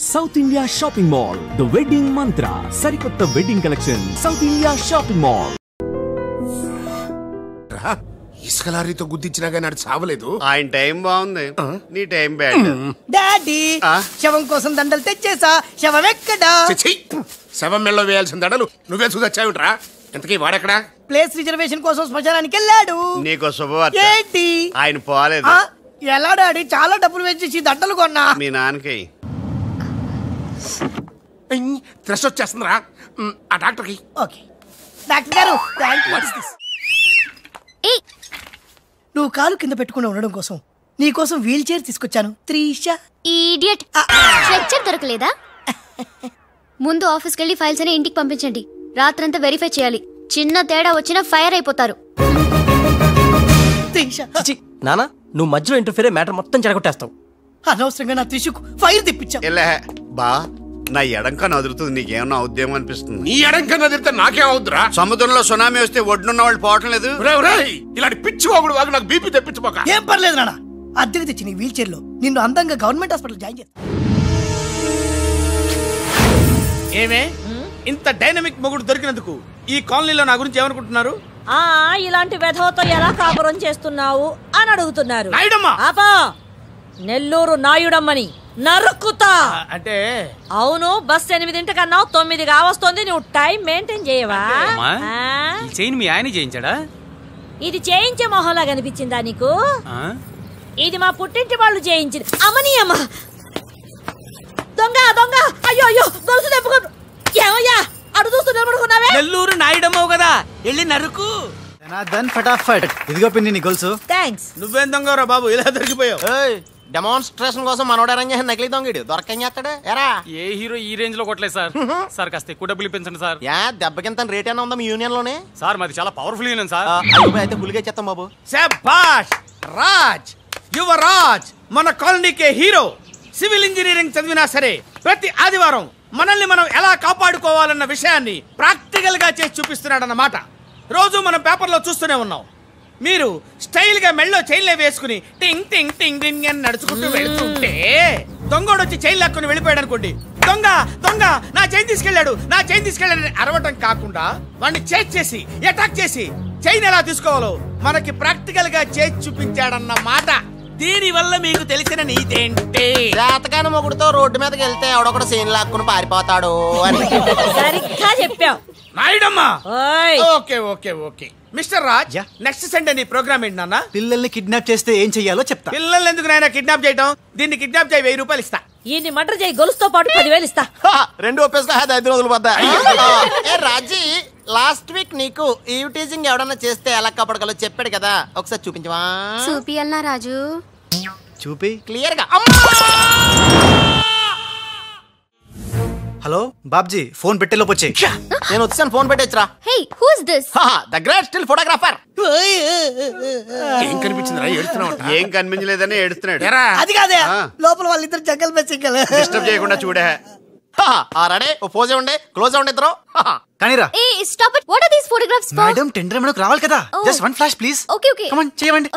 South India shopping mall, the wedding మంత్ర, సరికొత్త wedding collection, south India shopping mall. ఇసుక లారీతో గుద్దించినా కానీ నాడు చావలేదు. ఆయన టైం బాగుంది, నీ టైం బ్యాడ్. డాడీ శవం కోసం దండలు తెచ్చేసా. శవం ఎక్కడా? శవం మెళ్ళలో వేయాల్సిన దండలు నువ్వే చూసొచ్చావుట్రా. ఇంతకీ వాడెక్కడా? ప్లేస్ రిజర్వేషన్ కోసం శ్మశానానికి వెళ్ళాడు. నీకు శుభవార్త. ఏంటి? ఆయన పోలేదు. ఎలా డాడీ? చాలా డబ్బులు వేసేసి దండలు కొన్నా. మీ నాన్నకి థ్రెష్ వచ్చేస్తుందిరా. ఆ డాక్టర్కి. ఓకే డాక్టర్ గారు, నువ్వు కాలు కింద పెట్టుకుని ఉండడం కోసం నీ కోసం వీల్ చైర్ తీసుకొచ్చాను. త్రీషా ఈడియట్, స్ట్రెచ్చర్ దొరకలేదా? ముందు ఆఫీస్కి వెళ్ళి ఫైల్స్ అని ఇంటికి పంపించండి. రాత్రంతా వెరిఫై చేయాలి. చిన్న తేడా వచ్చినా ఫైర్ అయిపోతారు. నానా, నువ్వు మధ్యలో ఇంటర్ఫీర్ మ్యాటర్ మొత్తం చెడగొట్టేస్తావు. అనవసరంగా నా త్రిషుకు ఫైర్ తెప్పించా. బా, నా ఎడంక నదురుతుంది, నీకేమన్నా ఉద్యమం అనిపిస్తుంది? నీ ఎడంక నదిరితే నాకేం అవుద్దురా? సముద్రంలో సునామీ వస్తే ఒడ్డున్న వాళ్ళు పోవటం లేదు. ఇలాంటి పిచ్చి వాగుడు వాగు నాకు బీపీ తెప్పించుకోక. ఏం పర్లేదు నాన్న, అద్దెకి తెచ్చి నీ వీల్ చైర్ లో నిన్ను అందంగా గవర్నమెంట్ హాస్పిటల్ జాయిన్ చేస్తా. ఏమే ఇంత డైనమిక్ మొగుడు దొరికినందుకు ఈ కాలనీలో నా గురించి ఏమనుకుంటున్నారు? ఇలాంటి వెధవతో ఎలా కాపురం చేస్తున్నావు అని అడుగుతున్నారు. నాయుడమ్మ, నెల్లూరు నాయుడమ్మని నరుక్కుతా. అంటే అవును, బస్ 8:00 9 కావస్తుంది. నువ్వు టైం మెయింటైన్ చేయవా? మీ ఆయన చేయించాడా? ఇది చేయించే మొహంలా కనిపించిందా నీకు? ఇది మా పుట్టింటి వాళ్ళు చేయించింది. అమ్మని అమ్మ దొంగ దొంగ. అయ్యో అయ్యో, గొలుసు తెప్పుకో. ఏమయ్యా అడు చూస్తూ నిలబడుకున్నావే? నెల్లూరు నాయుడమ్మవు కదా, వెళ్ళి నరుకు. ఫటాఫట్. ఇదిగో పిన్ని నీ గొలుసు. థాంక్స్. నువ్వేం దొంగరా బాబు, ఇలా దొరికిపోయావు? డెమాన్స్ట్రేషన్ కోసం మనోడు అరేంజ్ చేసిన నకిలీ దొంగడు దొరకని చేస్తాడు. ఎరా ఏ హీరో ఈ రేంజ్ లో కొట్టలేదు సార్. సార్ కాస్త ఎక్కువ డబ్బులు ఇప్పించండి సార్. దెబ్బకింత రేట్ అయినా ఉందా మీ యూనియన్ లోనే? సార్ మాది చాలా పవర్ఫుల్ యూనియన్ సార్. అయితే గులిగా చేస్తాం బాబు. శభాష్ రాజ్, యువరాజ్ మన కాలనీకే హీరో. సివిల్ ఇంజనీరింగ్ చదివినా సరే ప్రతి ఆదివారం మనల్ని మనం ఎలా కాపాడుకోవాలన్న విషయాన్ని ప్రాక్టికల్ గా చేసి చూపిస్తున్నాడన్నమాట. రోజు మనం పేపర్లో చూస్తూనే ఉన్నాం. మీరు స్టైల్ గా మెళ్ళో చైన్లే వేసుకుని టింగ్ టింగ్ టింగ్ టింగ్ అని నడుచుకుంటూ వెళ్తుంటే దొంగోడు వచ్చి చైన్ లాక్కుని వెళ్ళిపోయాడు అనుకోండి. దొంగ దొంగ నా చైన్ తీసుకెళ్ళాడు, నా చైన్ తీసుకెళ్ళాడని అరవటం కాకుండా వాడిని చేజ్ చేసి అటాక్ చేసి చైన్ ఎలా తీసుకోవాలో మనకి ప్రాక్టికల్ గా చేసి చూపించాడన్న మాట. దీని వల్ల మీకు తెలిసిన నీతేంటి? జాతకాన మొగుడుతో రోడ్డు మీదకి వెళ్తే ఎవడొకడు సీన్ లాక్కుని పారిపోతాడు అని. సరిగ్గా చెప్పావు నాయుడమ్మా. Okay okay okay mister Raj, next Sunday నీ ప్రోగ్రామ్ ఏంటి నాన్న? పిల్లల్ని కిడ్నాప్ చేస్తే ఏం చెయ్యాలో చెప్తా. పిల్లల్ని ఎందుకు నాయన కిడ్నాప్ చేయడం? దీన్ని కిడ్నాప్ చేయి, 1000 రూపాయలు ఇస్తా. ఈ మర్డర్ చేయి, గొలుసుతో పాటు 10,000 ఇస్తా. రెండు ఒప్పేసుకో, 5 రోజులు పోతా. రాజీ, లాస్ట్ వీక్ నీకు ఈవ్ టీజింగ్ ఎవడన్నా చేస్తే ఎలా కాపాడగలో చెప్పాడు కదా, ఒకసారి చూపించవా? చూపియాలనా రాజు? చూపి క్లియర్ గా. హలో బాబ్జీ, ఫోన్ పెట్టేలోపు వచ్చే. నేను వచ్చాను, ఫోన్ పెట్టేచ్చరా. Hey, who's this? The great still photographer. ఏం కనిపించిందిరా? ఏడుస్తున్నావు? ఏం కనిపించలేదని ఏడుస్తున్నాడు. అది కాదే, లోపల వాళ్ళిద్దరు జంగల్ బస్ డిస్టర్బ్ చేయకుండా చూడే. రెడీ, ఓ పోజే ఉండే, క్లోజ్ ఉండే ఇద్దరు. కానీరా. Hey stop it. What are these photographs for? Madam, tender మనకు రావాలి కదా. Just one flash please. Okay okay, come on చేయండి.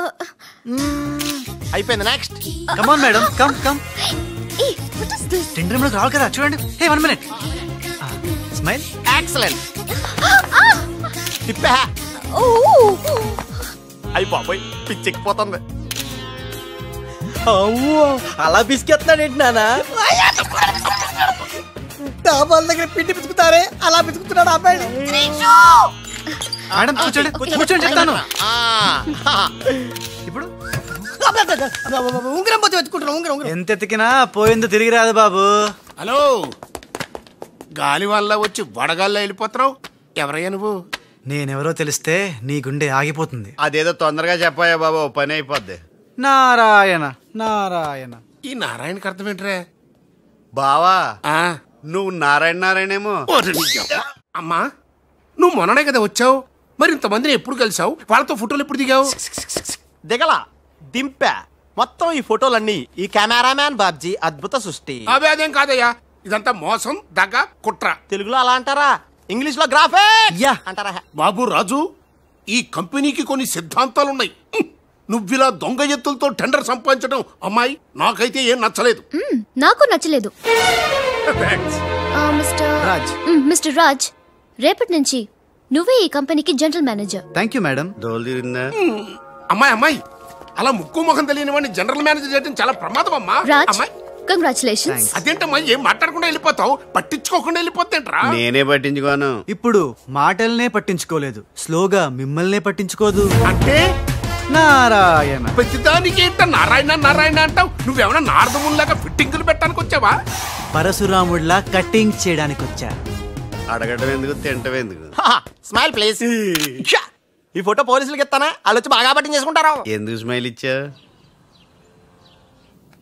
అయిపోయింది, next. Come on madam, come come. Hey what is this? Tender మనకు రావాలి కదా, చూడండి. Hey 1 minute. స్మైల్. ఎక్సలెంట్. తిప్పా. ఓ అయ్య బాబోయ్, పిచ్చెక్కిపోతుంది. అలా బిస్కెత్తాడు ఏంటి నాన్న? డాబాల దగ్గర పిండి పిసుకుతారే అలా పిసుకుతున్నాడు అబ్బాయి. మేడం కూర్చోండి, కూర్చోండి చెప్తాను. ఇప్పుడు ఉంగరం పోతే వెతుకుంటున్నా. ఉంగరం ఎంత ఎతికినా పోయిందో తిరిగి రాదు బాబు. హలో, గాలి వల్ల వచ్చి వడగాల్లో వెళ్ళిపోతున్నావు. ఎవరయ్యా నువ్వు? నేనెవరో తెలిస్తే నీ గుండె ఆగిపోతుంది. అదేదో తొందరగా చెప్పాయా బాబు, పని అయిపోద్ది. నారాయణ నారాయణ. ఈ నారాయణకి అర్థం ఏంట్రా? బావా, నువ్వు నారాయణ నారాయణేమో. అమ్మా, నువ్వు మొన్ననే కదా వచ్చావు, మరి ఇంతమందిని ఎప్పుడు కలిసావు? వాళ్ళతో ఫోటోలు ఎప్పుడు దిగావు? దిగల, దింపా. మొత్తం ఈ ఫోటోలన్నీ ఈ కెమెరామ్యాన్ బాబ్జీ అద్భుత సృష్టి. అదేం కాదయ్యా, ఇదంతా మోసం, దగ్గ, కుట్ర. తెలుగులో అలా అంటారా, ఇంగ్లీష్ లో గ్రాఫే అంటారా? బాబు రాజు, ఈ కంపెనీకి కొన్ని సిద్ధాంతాలున్నాయి. నువ్విలా దొంగ ఎత్తులతో టెండర్ సంపాదించడం అమ్మాయి నాకైతే ఏం నచ్చలేదు. నాకు నచ్చలేదు. Thanks. మిస్టర్ రాజ్, రేపటి నుంచి నువ్వే ఈ కంపెనీకి general manager. Thank you madam. దోలు తిరిందా? అమ్మాయి అలా ముక్కు ముఖం తెలియని వాడిని జనరల్ మేనేజర్ చేయడం చాలా ప్రమాదం అమ్మా. రాజ్, అమ్మాయి కంగ్రాచులేషన్స్. అదేంటమ్మా ఏం మాట్లాడకుండా వెళ్ళిపోతావు? పట్టించుకోకుండా వెళ్ళిపోతేంట్రా? నేనే పట్టించుకోను. ఇప్పుడు మాటల్నే పట్టించుకోలేదు, స్లోగా మిమ్మల్నే పట్టించుకోదు. అంటే నారాయణ. ప్రతిదానికి ఏంట నారాయణ నారాయణ అంటావు? నువ్వేమన్నా నారదముల్లాగా ఫిట్టింగులు పెట్టడానికి వచ్చావా? పరశురాముడిలా కటింగ్ చేయడానికి వచ్చా. అడగటం ఎందుకు, తింటం ఎందుకు? Smile please. ఈ ఫోటో పోలీసులకి ఇస్తానా? వాళ్ళు వచ్చి బాగా పట్టించేసుకుంటారు. ఎందుకు స్మైల్ ఇచ్చా?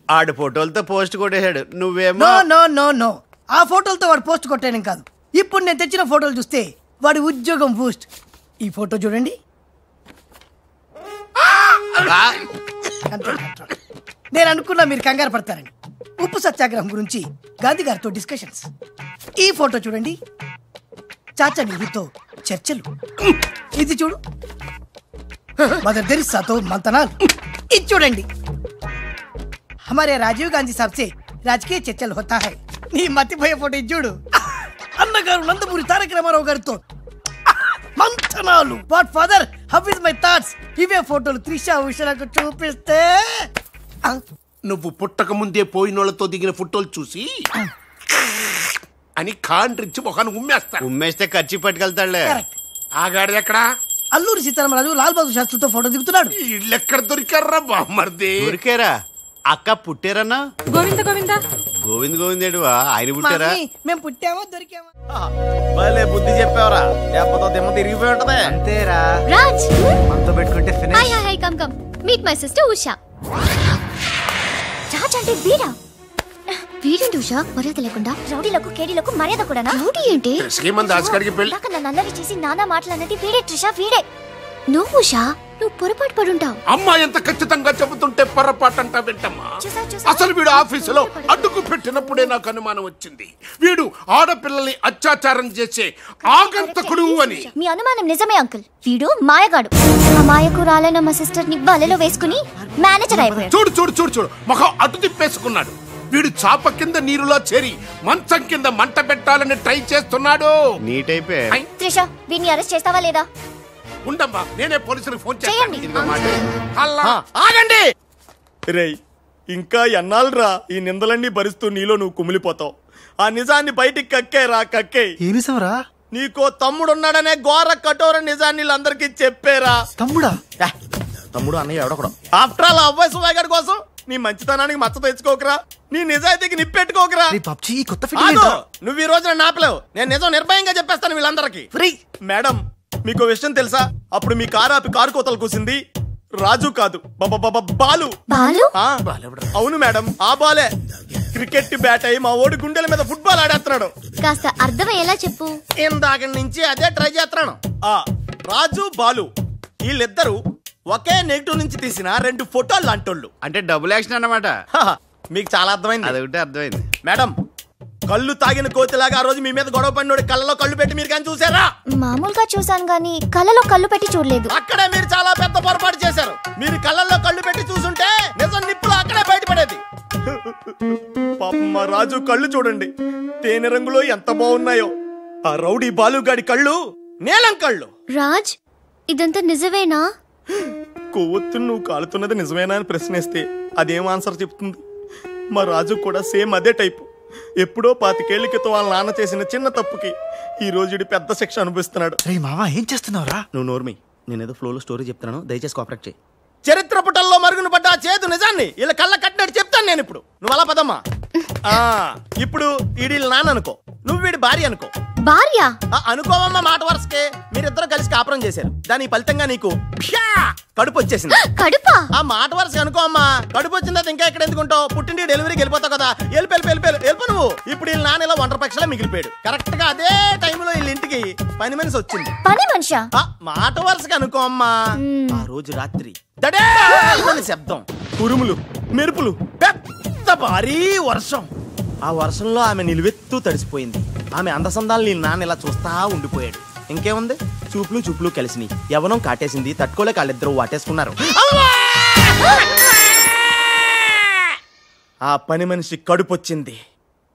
ఆడు ఫోటోలతో పోస్ట్ కొట్టేశాడు, నువ్వేమో. నో నో నో నో, ఆ ఫోటోలతో వాడు పోస్ట్ కొట్టేయడం కాదు. ఇప్పుడు నేను తెచ్చిన ఫోటోలు చూస్తే వాడి ఉద్యోగం బూస్ట్. ఈ ఫోటో చూడండి. నేను అనుకున్నా మీరు కంగారు పడతారని. ఉప్పు సత్యాగ్రహం గురించి గాంధీ గారితో డిస్కషన్స్. ఈ ఫోటో చూడండి, చాచా నెహ్రూతో చర్చలు. ఇది చూడు, మదర్ తెరిసాతో మంతనాలు. ఇది చూడండి, हमारे राजीव गांधी साहब से राजकीय चर्चल होता है. నీ మతిపోయే ఫోటో ఇది చూడు, అన్నగారు నందమూరి తారక రామారావు గారితో మంతనాలు. What father, how is my thoughts? ఇవే ఫోటోలు త్రిషా ఉషలకు చూపిస్తే నువ్వు పుట్టక ముందే పోయినోళ్లతో దిగిన ఫోటోలు చూసి అని కాండ్రించి మొహాన్ని ఉమ్మేస్తా. ఉమ్మేస్తే ఖర్చు పట్టుకెళ్తాడులే. ఆగాడు ఎక్కడా? అల్లూరి సీతారామరాజు లాల్ బహదూర్ శాస్త్రితో ఫోటో దిగుతున్నాడు. వీళ్ళెక్కడ దొరికారా బామ్మర్ది? దొరికారా? అక్క పుట్టారన్నా? గోవింద గోవింద గోవింద్ గోవిందేడువా? ఆయన పుట్టారా? మేము పుట్టామో దొరికామా? భలే బుద్ధి చెప్పావరా, లేకపోతే దిమ్మ తిరిగిపోయి ఉంటది. అంతేరా, రాజ్, మనతో పెట్టుకుంటే hi finish. Hi hi, come come meet my sister Usha. Raj అంటే వీడా? వీడేంటి ఉషా మర్యాద లేకుండా? రౌడీలకు కేడీలకు మర్యాద కూడానా? రౌడీ ఏంటి? శ్రీమంత్ దాస్కడికి పెళ్లి. ఇందాక నన్ను అల్లరి చేసి నానా మాటలన్నది వీడే ట్రిషా, వీడే. నువ్వు ఉషా, నువ్వు పొరపాటు పడుంటావు. అమ్మా ఎంత ఖచ్చితంగా చెబుతుంటే పొరపాటంట వింటమ్మా. అసలు వీడు ఆఫీసులో అడ్డుకు పెట్టినప్పుడే నాకు అనుమానం వచ్చింది. వీడు ఆడపిల్లల్ని అత్యాచారం చేసే ఆగంతకుడు అని. మీ అనుమానం నిజమే అంకుల్. వీడు మాయగాడు. ఆ మాయకురాలైన మా సిస్టర్ ని బలలో వేసుకుని మేనేజర్ అయిపోయాడు. చూడు చూడు చూడు చూడు, మొహం అటు తిప్పేసుకున్నాడు. వీడు చాప కింద నీరులో చేరి మంచం కింద మంట పెట్టాలని ట్రై చేస్తున్నాడు. నీట్ అయిపోయి. త్రిష, వీడిని అరెస్ట్ చేస్తావా లేదా? ఉండమ్మా, నేనే పోలీసులకు ఫోన్ చేయండి. చేస్తాను. ఆగండి రేయ్, ఇంకా ఎన్నాళ్ళరా ఈ నిందలన్నీ భరిస్తూ నీలో నువ్వు కుమిలిపోతావు. ఆ నిజాన్ని బయటికి కక్కేరా, కక్కే. ఏ నిజంరా? నీకో తమ్ముడున్నాడనే ఘోర కఠోర నిజాన్ని వీళ్ళందరికీ చెప్పేరా. తమ్ముడా? తమ్ముడు అన్నయ్య ఎవడకూడదు. ఆఫ్టర్ ఆల్ అవ్వాయి సువాగడి కోసం నీ మంచితనానికి మచ్చ తెచ్చుకోకరా, నీ నిజాయితీకి నిప్పెట్టుకోకరా. పబ్జీ కొత్త ఫిట్టింగ్. నువ్వు ఈ రోజున నాపలేవు. నేను నిజం నిర్భయంగా చెప్పేస్తాను వీళ్ళందరికీ. మేడం, మీకు విషయం తెలుసా? అప్పుడు మీ కారు ఆపి కారు కోతలు కూసింది రాజు కాదు, బాలు. అవును మేడం, ఆ బాలే క్రికెట్ బ్యాట్ అయి మా ఓడి గుండెల మీద ఫుట్బాల్ ఆడేస్తున్నాడు. కాస్త అర్థమయ్యేలా చెప్పు. ఇందాక నుంచి అదే ట్రై చేస్తున్నాను. ఆ రాజు బాలు వీళ్ళిద్దరు ఒకే నెగిటివ్ నుంచి తీసిన 2 ఫోటోలు లాంటోళ్ళు. అంటే డబుల్ యాక్షన్ అన్నమాట. మీకు చాలా అర్థమైంది. అదొకటి అర్థమైంది. మేడం, కళ్ళు తాగిన కోతిలాగా ఆ రోజు మీ మీద గొడవ పడినోడి కళ్ళలో కళ్ళు పెట్టి మీరు కానీ చూసారా? మామూలుగా చూసాను గానీ కళ్ళలో కళ్ళు పెట్టి చూడలేదు. అక్కడే మీరు చాలా పెద్ద పొరపాటు చేశారు. మీరు కళ్ళల్లో కళ్ళు పెట్టి చూసుంటే నిజం నిప్పులు అక్కడే బయటపడేది. పాపం మా రాజు కళ్ళు చూడండి, తేనె రంగులో ఎంత బాగున్నాయో. ఆ రౌడీ బాలుగాడి కళ్ళు నీలం కళ్ళు. రాజ్, ఇదంతా నిజమేనా? కొవ్వొత్తు నువ్వు కాలుతున్నది నిజమేనా అని ప్రశ్నిస్తే అదేం ఆన్సర్ చెప్తుంది? మా రాజు కూడా సేమ్ అదే టైపు. ఎప్పుడో 25 ఏళ్ల క్రితం వాళ్ళ నాన్న చేసిన చిన్న తప్పుకి ఈ రోజు పెద్ద శిక్ష అనుభవిస్తున్నాడు. మావా ఏం చేస్తున్నావురా? నువ్వు నోర్మి, నేనేదో ఫ్లోలో స్టోరీ చెప్తున్నాను, దయచేసి కోఆపరేట్ చేయి. చరిత్ర పుటల్లో మరుగున పడ్డ ఆ చేదు నిజాన్ని ఇలా కళ్ళ కట్టినట్టు చెప్తాను నేను ఇప్పుడు. నువ్వు అలా పదమ్మా. ఇప్పుడు ఈడి నాన్న అనుకో, నువ్వు వీడి భార్య అనుకో. భార్య అనుకోవమ్మా, మాట వరుసకే మీరిద్దరు కలిసి కాపురం చేశారు. దాని ఫలితంగా నీకు కడుపు వచ్చేసింది. కడుపా? ఆ మాట వరుస అనుకో అమ్మా. కడుపు వచ్చిందా ఇంకా ఎక్కడ ఎందుకుంటావు? పుట్టింటి డెలివరీకి వెళ్ళిపోతావు కదా, వెళ్ళిపో నువ్వు. ఇప్పుడు వీళ్ళ నాన్న ఇలా ఒంటరి పక్షలా మిగిలిపోయాడు. కరెక్ట్ గా అదే టైంలో వీళ్ళ ఇంటికి పని మనిషి వచ్చింది. పని మనిషా? మాట వరుసగా అనుకో అమ్మా. ఆ రోజు రాత్రి శబ్దం, ఉరుములు, మెరుపులు, పెద్ద భారీ వర్షం. ఆ వర్షంలో ఆమె నిలువెత్తు తడిసిపోయింది. ఆమె అందసందాలు నీ నాన్న ఇలా చూస్తా ఉండిపోయాడు. ఇంకేముంది, చూపులు కలిసినాయి. యవ్వనం కాటేసింది. తట్టుకోలేక వాళ్ళిద్దరూ వాటేసుకున్నారు. ఆ పని మనిషి కడుపొచ్చింది.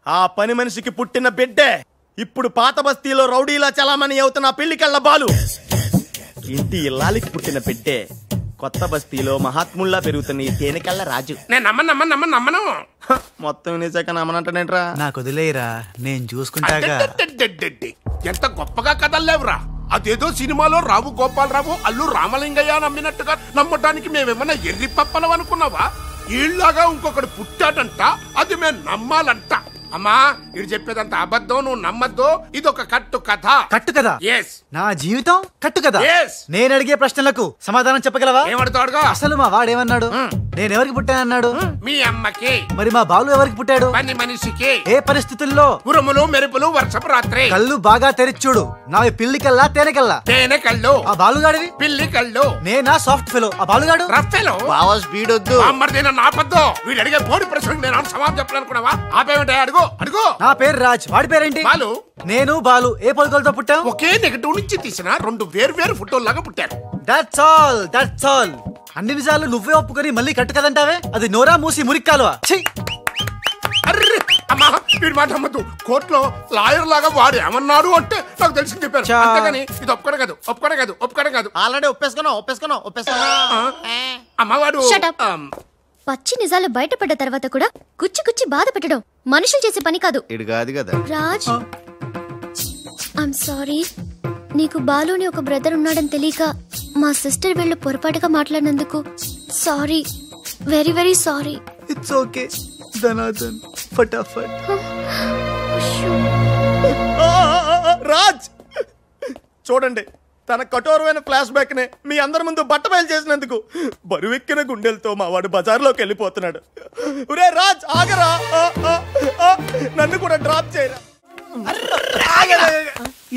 ఆ పని మనిషికి పుట్టిన బిడ్డే ఇప్పుడు పాత బస్తీలో రౌడీలా చలామణి అవుతున్న పెళ్లికళ్ళ బాలు. ఇంటి ఇల్లాలికి పుట్టిన బిడ్డే కొత్త బస్తీలో మహాత్ముల్లా పెరుగుతున్న ఈ తేనెకళ్ళ రాజు. నేను నమ్మను. మొత్తం వినేసాక నమ్మనంటేనేట్రా? నాకు వదిలేయరా, నేను చూసుకుంటాగా. ఎంత గొప్పగా కథలు లేవురా. అదేదో సినిమాలో రావు గోపాలరావు అల్లు రామలింగయ్య నమ్మినట్టుగా నమ్మటానికి మేమేమన్నా ఎర్రి పప్పలం అనుకున్నావా? ఈళ్ళలాగా ఇంకొకటి పుట్టాడంట, అది మేము నమ్మాలంట. అమ్మా ఇది చెప్పేదంత అబద్ధం, నువ్వు నమ్మద్దు. ఇదొక కట్టు కథ. కట్టు కదా? yes. నా జీవితం కట్టు కదా? yes. నేను అడిగే ప్రశ్నలకు సమాధానం చెప్పగలవా? ఏమడతాడుగా? అసలు మా వాడేమన్నాడు? నేను ఎవరికి పుట్టానన్నాడు? మీ అమ్మకి. మరి మా బాలు ఎవరికి పుట్టాడు? పని మనిషికి. ఏ పరిస్థితుల్లో? ఉరుములు మెరుపులు వర్షపు రాత్రి. కళ్ళు బాగా తెరిచూడు. నావి పిల్లి కల్లా తేనె కల్లా? తేనె కళ్ళు. ఆ బాలుగాడివి? పిల్లి కళ్ళు. నేనా సాఫ్ట్ ఫెలో, ఆ బాలుగాడు రఫ్ ఫెలో. బావా స్పీడ్ వద్దు. అమ్మర్దైనా నాపద్దు. వీడు అడిగే పోటీ ప్రశ్నకు నేను సమాధానం చెప్పాలనుకున్నావా? ఆపేమంటే అడుగు. నా పేరు రాజ్, వాడి పేరేంటి? బాలు. నేను బాలు ఏ పొలకలతో పుట్టాం? ఒకే నెగటివ్ నుంచి తీసిన 2 వేర్వేరు ఫోటోల్లాగా పుట్టారు. That's all. అన్ని నిజాలు నువ్వే ఒప్పుకొని మళ్ళీ కట్టు కదంటావే? అది నోరా మూసి మురిక్కాలువా? అర్రే అమ్మా వీడి మాట నమ్మద్దు. కోర్టులో లాయర్ లాగా వాడు ఏమన్నాడు అంటే నాకు తెలిసి చెప్పాను. అంతేగాని ఇది ఒప్పుకోవడం కాదు. ఆల్రెడీ ఒప్పేసుకున్నా. అమ్మవాడు పచ్చి నిజాలు బయటపడ్డ తర్వాత కూడా కుచ్చి బాధ పెట్టడం మనుషులు చేసే పని కాదు. ఇడు కాదు కదా రాజ్, ఐమ్ సారీ. నీకు బాలుని ఒక బ్రదర్ ఉన్నాడని తెలియక మా సిస్టర్ వీళ్ళు పొరపాటుగా మాట్లాడినందుకు sorry, very very sorry. It's okay ధనాధన్ ఫటాఫట్. రాజ్ చూడండి, తన కఠోరమైన ఫ్లాష్ బ్యాక్ నే మీ అందరి ముందు బట్ట బయలు చేసినందుకు బరువెక్కిన గుండెలతో మా వాడు బజార్లోకి వెళ్ళిపోతున్నాడు. ఒరే రాజ్ ఆగరా, నన్ను కూడా డ్రాప్ చేయరా.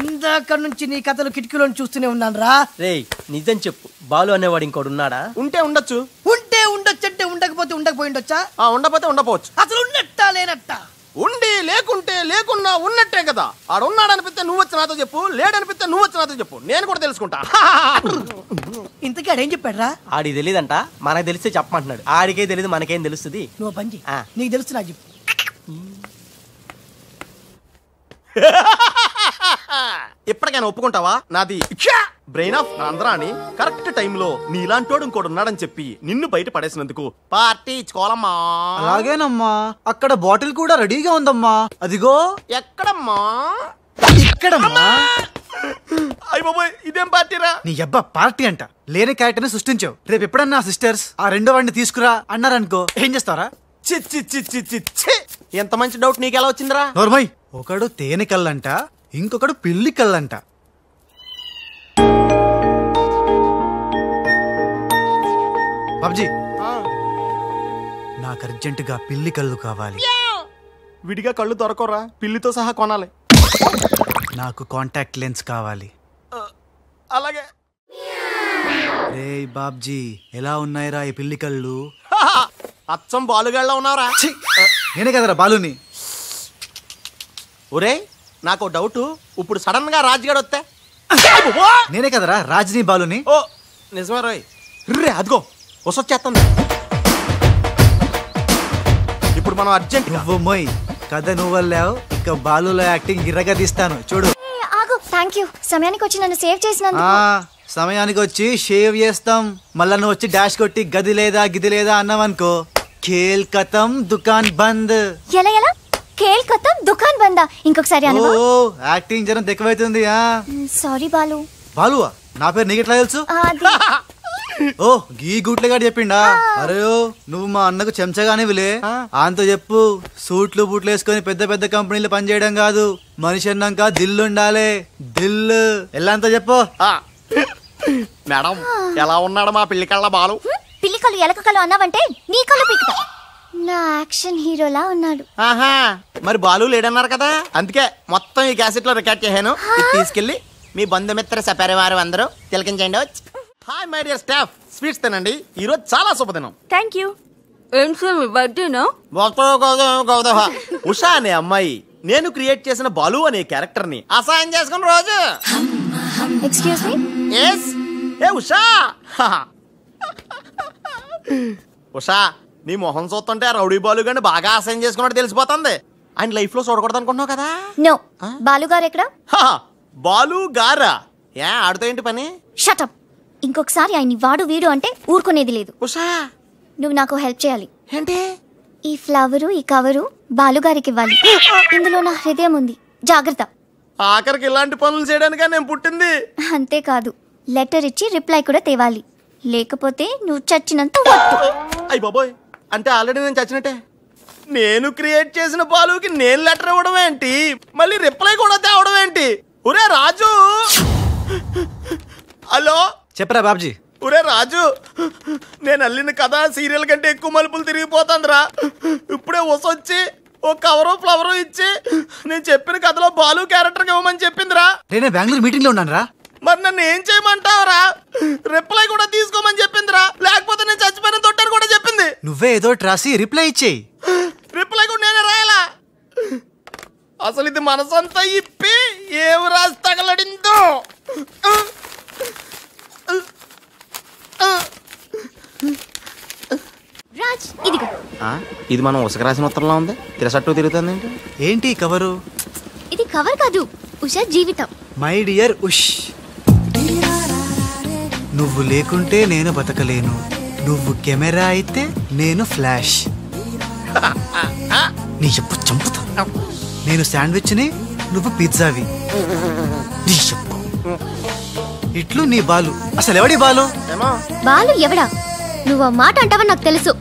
ఇందాక నుంచి నీ కథలు కిటికీలో చూస్తూనే ఉన్నాను రా. రేయ్ నిజం చెప్పు, బాలు అనేవాడు ఇంకోటి ఉన్నాడా? ఉంటే ఉండొచ్చు. ఉంటే ఉండొచ్చు అంటే ఉండకపోతే ఉండకపోయిండొచ్చా? ఉండకపోతే ఉండపోవచ్చు. అసలు ఉన్నట్టా లేనట్టా? ఉండి లేకుంటే లేకున్నా ఉన్నట్టే కదా. ఆడు ఉన్నాడనిపిస్తే నువ్వు వచ్చి నాతో చెప్పు, లేడనిపిస్తే నువ్వు వచ్చి నాతో చెప్పు, నేను కూడా తెలుసుకుంటా. ఇంతకీ ఆడేం చెప్పాడు రా? ఆడికి తెలీదంట, మనకు తెలిస్తే చెప్పమంటున్నాడు. ఆడికే తెలీదు, మనకేం తెలుస్తుంది? నువ్వు పని చెయ్యి, నీకు తెలుసు నాకు చెప్పు. ఇప్పటికైనా ఒప్పుకుంటావా? నాది బ్రెయిన్ ఆఫ్ ఆంధ్రా అని కరెక్ట్ టైంలో నీలాంటోడు ఇంకోటి ఉన్నాడని చెప్పి నిన్ను బయట పడేసినందుకు పార్టీ ఇచ్చుకోవాలమ్మా. అలాగేనమ్మా, అక్కడ బాటిల్ కూడా రెడీగా ఉందమ్మా. అదిగో. ఎక్కడమ్మా? ఇక్కడమ్మా. అయ్య బాబోయ్, ఇదేం పార్టీరా? నీ అబ్బా పార్టీ అంట. లేని క్యారెక్టర్ ని సృష్టించావు. రేపు ఎప్పుడన్నా సిస్టర్స్ ఆ రెండో వాడిని తీసుకురా అన్నారనుకో, ఏం చేస్తారా? ఎంత మంచి డౌట్ నీకు ఎలా వచ్చిందిరా? నోర్మై, ఒకడు తేనె కళ్ళంట, ఇంకొకడు పిల్లి కళ్ళంట. బాబ్జీ, నాకు అర్జెంటుగా పిల్లి కళ్ళు కావాలి. విడిగా కళ్ళు దొరకరా, పిల్లితో సహా కొనాలి. నాకు కాంటాక్ట్ లెన్స్ కావాలి. అలాగే. రే బాబ్జీ, ఎలా ఉన్నాయిరా ఈ పిల్లి కళ్ళు? అచ్చం బాలుగాళ్ళ ఉన్నారా? నేనే కదరా బాలుని. ఒరే నాకు డౌట్, ఇప్పుడు సడన్ గా రాజ్గాడు వస్తే? నేనే కదరా రాజ్ని బాలుని. ఓ నిజమే రోయ్. రే అదిగో వసొచ్చేస్తుంది. ఇప్పుడు మనం అర్జెంట్ మొయ్ కథ నువ్వు వెళ్ళావు, ఇక బాలులో యాక్టింగ్ గిర్రగా తీస్తాను చూడు. ఆగు, థ్యాంక్ యూ. సమయానికి వచ్చి నన్ను సేవ్ చేసినందుకు. సమయానికి వచ్చి షేవ్ చేస్తాం. మళ్ళా నువ్వు వచ్చి డాష్ కొట్టి గది లేదా గిది లేదా అన్నావనుకో, ఖేల్ ఖతం దుకాన్ బంద్. ఎలా ఎలా? ఖేల్ ఖతం దుకాన్ బందా? ఇంకొకసారి అనవా? ఓ యాక్టింగ్ జరం ఎక్కువైతుంది. సారీ బాలు. బాలువా? నా పేరు నీకు ఎట్లా తెలుసు? ఓ గీ గుట్లగాడు చెప్పిండా? అరే నువ్వు మా అన్నకు చెంచగానే విలే. ఆయనతో చెప్పు, సూట్లు బూట్లు వేసుకొని పెద్ద పెద్ద కంపెనీలు పనిచేయడం కాదు, మనిషి అన్నాక దిల్లు ఉండాలి. దిల్లు ఎల్లంతా చెప్పు. మేడం ఎలా ఉన్నాడు మా పిల్లి కళ్ళ బాలు? పిల్లి కళ్ళు ఎలక కళ్ళు అన్నావంటే నీ కళ్ళు పీకుతా. నా యాక్షన్ హీరోలా ఉన్నాడు. ఆహా, మరి బాలు లేడన్నారు కదా, అందుకే మొత్తం ఈ క్యాసెట్ లో రికార్డ్ చేశాను. ఇది తీసుకెళ్లి మీ బంధుమిత్ర సపరివారు అందరూ తిలకించండి. Hi my dear staff, sweets తినండి, ఈ రోజు చాలా శుభదినం. థ్యాంక్ యూ. ఏం సార్ మీ బర్త్డేనా? ఉషా అనే అమ్మాయి నేను క్రియేట్ చేసిన బాలు అనే క్యారెక్టర్ ని అసహాయం చేసుకున్న రోజు. Excuse me. ఎస్. ఏ ఉషా, ఉషా నీ మొహం చూస్తుంటే రౌడీ బాలు గాని బాగా అసైన్ చేసుకున్నట్టు తెలిసిపోతుంది. ఆయన లైఫ్ లో చూడకూడదు అనుకుంటున్నావు కదా? నో. బాలుగారు ఎక్కడ? బాలు గారా? ఏ ఆడుతో ఏంటి పని? షటప్. ఇంకొకసారి ఆయన్ని వాడు వీడు అంటే ఊరుకునేది లేదు. ఉషా నువ్వు నాకు హెల్ప్ చేయాలి. ఏంటి? ఈ ఫ్లవరు ఈ కవరు బాలుగారికి ఇవ్వాలి. ఇందులో నా హృదయం ఉంది, జాగ్రత్త. ఆఖరికి ఇలాంటి పనులు చేయడానికే నేను పుట్టింది. అంతేకాదు లెటర్ ఇచ్చి రిప్లై కూడా తేవాలి, లేకపోతే నువ్వు చచ్చినంత. అయ్య బాబోయ్, అంటే ఆల్రెడీ నేను చచ్చినట్టే. నేను క్రియేట్ చేసిన బాలుకి నేను లెటర్ ఇవ్వడం ఏంటి, మళ్ళీ రిప్లై కూడా తేవడం ఏంటి? ఒరే రాజు. హలో చెప్పరా బాబ్జీ. ఒరే రాజు, నేను అల్లిన కథ సీరియల్ కంటే ఎక్కువ మలుపులు తిరిగిపోతుందిరా. ఇప్పుడే వసొచ్చి ఓ కవరు ఫ్లవరు ఇచ్చి నేను చెప్పిన కథలో బాలు క్యారెక్టర్ ఇవ్వమని చెప్పిందిరా. నేను బెంగళూరు మీటింగ్ లో ఉన్నాను రా. మరి నన్ను ఏం చేయమంటావురా? రిప్లై కూడా తీసుకోమని చెప్పిందిరా, లేకపోతే నేను చచ్చిపోయిన తొట్టని కూడా చెప్పింది. నువ్వే ఏదో రాసి రిప్లై ఇచ్చేయి. రిప్లై కూడా నేనే రాయాలా? అసలు ఇది మనసంతా ఇప్పి ఏం రాసి తగలడిందో. రాజ్ ఇదిగో. ఇది మనం ఉసక రాసిన ఉత్తరంలో ఉంది, తిరసట్టు తిరుగుతుంది ఏంటి? ఏంటి కవరు? ఇది కవర్ కాదు, ఉషా జీవితం. మై డియర్ ఉష్, నువ్వు లేకుంటే నేను బతకలేను. నువ్వు కెమెరా అయితే నేను ఫ్లాష్. నీ చెప్పు చంపుతా. నేను శాండ్విచ్ని, నువ్వు పిజ్జావి. నీ చెప్పు. ఇట్లు నీ బాలు. అసలు ఎవడి బాలు? బాలు ఎవడా? నువ్వు ఆ మాట అంటావని నాకు తెలుసు.